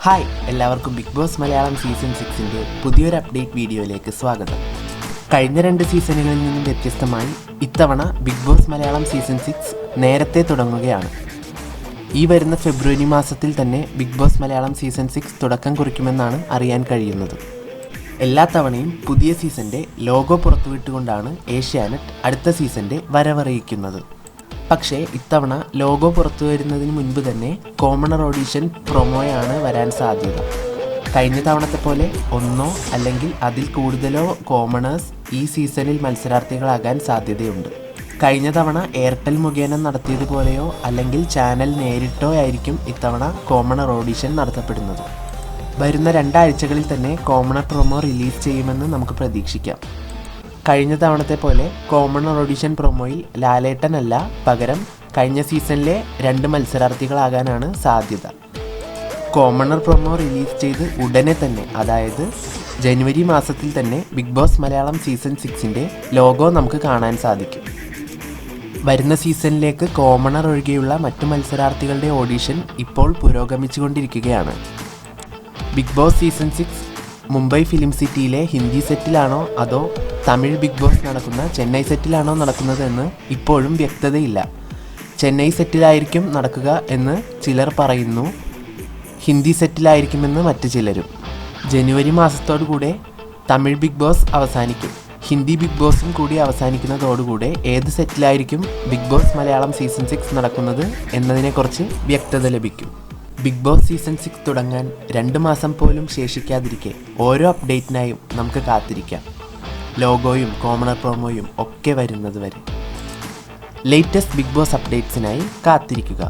Hi, എല്ലാവർക്കും big Boss Malayalam season 6ൻ്റെ പുതിയൊരു update വീഡിയോയിലേക്ക് സ്വാഗതം. കഴിഞ്ഞ 2 സീസണുകളിൽ നിന്നും വ്യത്യസ്തമായി ഇത്തവണ ബിഗ് ബോസ് മലയാളം സീസൺ 6 നേരത്തെ തുടങ്ങുകയാണ്. ഈ വരുന്ന ഫെബ്രുവരി മാസത്തിൽ തന്നെ ബിഗ് ബോസ് മലയാളം സീസൺ 6 തുടക്കം കുറിക്കുമെന്നാണ് അറിയാൻ കഴിയുന്നത്. എല്ലാ തവണയും പുതിയ സീസണിൻ്റെ ലോഗോ പുറത്തുവിട്ടുകൊണ്ടാണ് ഏഷ്യാനെറ്റ് അടുത്ത സീസണിൻ്റെ വരവറിയിക്കുന്നത്. പക്ഷേ ഇത്തവണ ലോഗോ പുറത്തു വരുന്നതിന് മുൻപ് തന്നെ കോമണർ ഓഡീഷൻ പ്രൊമോയാണ് വരാൻ സാധ്യത. കഴിഞ്ഞ തവണത്തെ പോലെ ഒന്നോ അല്ലെങ്കിൽ അതിൽ കൂടുതലോ കോമണേഴ്സ് ഈ സീസണിൽ മത്സരാർത്ഥികളാകാൻ സാധ്യതയുണ്ട്. കഴിഞ്ഞ തവണ എയർടെൽ മുഖേന നടത്തിയതുപോലെയോ അല്ലെങ്കിൽ ചാനൽ നേരിട്ടോ ആയിരിക്കും ഇത്തവണ കോമണർ ഓഡീഷൻ നടത്തപ്പെടുന്നത്. വരുന്ന 2 ആഴ്ചകളിൽ തന്നെ കോമണർ പ്രൊമോ റിലീസ് ചെയ്യുമെന്ന് നമുക്ക് പ്രതീക്ഷിക്കാം. കഴിഞ്ഞ തവണത്തെ പോലെ കോമണർ ഓഡിഷൻ പ്രൊമോയിൽ ലാലേട്ടനല്ല, പകരം കഴിഞ്ഞ സീസണിലെ 2 മത്സരാർത്ഥികളാകാനാണ് സാധ്യത. കോമണർ പ്രൊമോ റിലീസ് ചെയ്ത് ഉടനെ തന്നെ, അതായത് ജനുവരി മാസത്തിൽ തന്നെ ബിഗ് ബോസ് മലയാളം സീസൺ 6ൻ്റെ ലോഗോ നമുക്ക് കാണാൻ സാധിക്കും. വരുന്ന സീസണിലേക്ക് കോമണർ ഒഴികെയുള്ള മറ്റു മത്സരാർത്ഥികളുടെ ഓഡിഷൻ ഇപ്പോൾ പുരോഗമിച്ചുകൊണ്ടിരിക്കുകയാണ്. Bigg Boss season 6 Mumbai film സിറ്റിയിലെ ഹിന്ദി സെറ്റിലാണോ അതോ തമിഴ് ബിഗ് ബോസ് നടക്കുന്ന ചെന്നൈ സെറ്റിലാണോ നടക്കുന്നതെന്ന് ഇപ്പോഴും വ്യക്തതയില്ല. ചെന്നൈ സെറ്റിലായിരിക്കും നടക്കുക എന്ന് ചിലർ പറയുന്നു, ഹിന്ദി സെറ്റിലായിരിക്കുമെന്ന് മറ്റു ചിലരും. ജനുവരി മാസത്തോടുകൂടെ തമിഴ് ബിഗ് ബോസ് അവസാനിക്കും. ഹിന്ദി ബിഗ് ബോസും കൂടി അവസാനിക്കുന്നതോടുകൂടെ ഏത് സെറ്റിലായിരിക്കും ബിഗ് ബോസ് മലയാളം സീസൺ 6 നടക്കുന്നത് എന്നതിനെക്കുറിച്ച് വ്യക്തത ലഭിക്കും. ബിഗ് ബോസ് സീസൺ 6 തുടങ്ങാൻ 2 മാസം പോലും ശേഷിക്കാതിരിക്കെ ഓരോ അപ്ഡേറ്റിനായും നമുക്ക് കാത്തിരിക്കാം. ലോഗോയും കോമണർ പ്രൊമോയും ഒക്കെ വരുന്നത് വരെ ലേറ്റസ്റ്റ് ബിഗ് ബോസ് അപ്ഡേറ്റ്സിനായി കാത്തിരിക്കുക.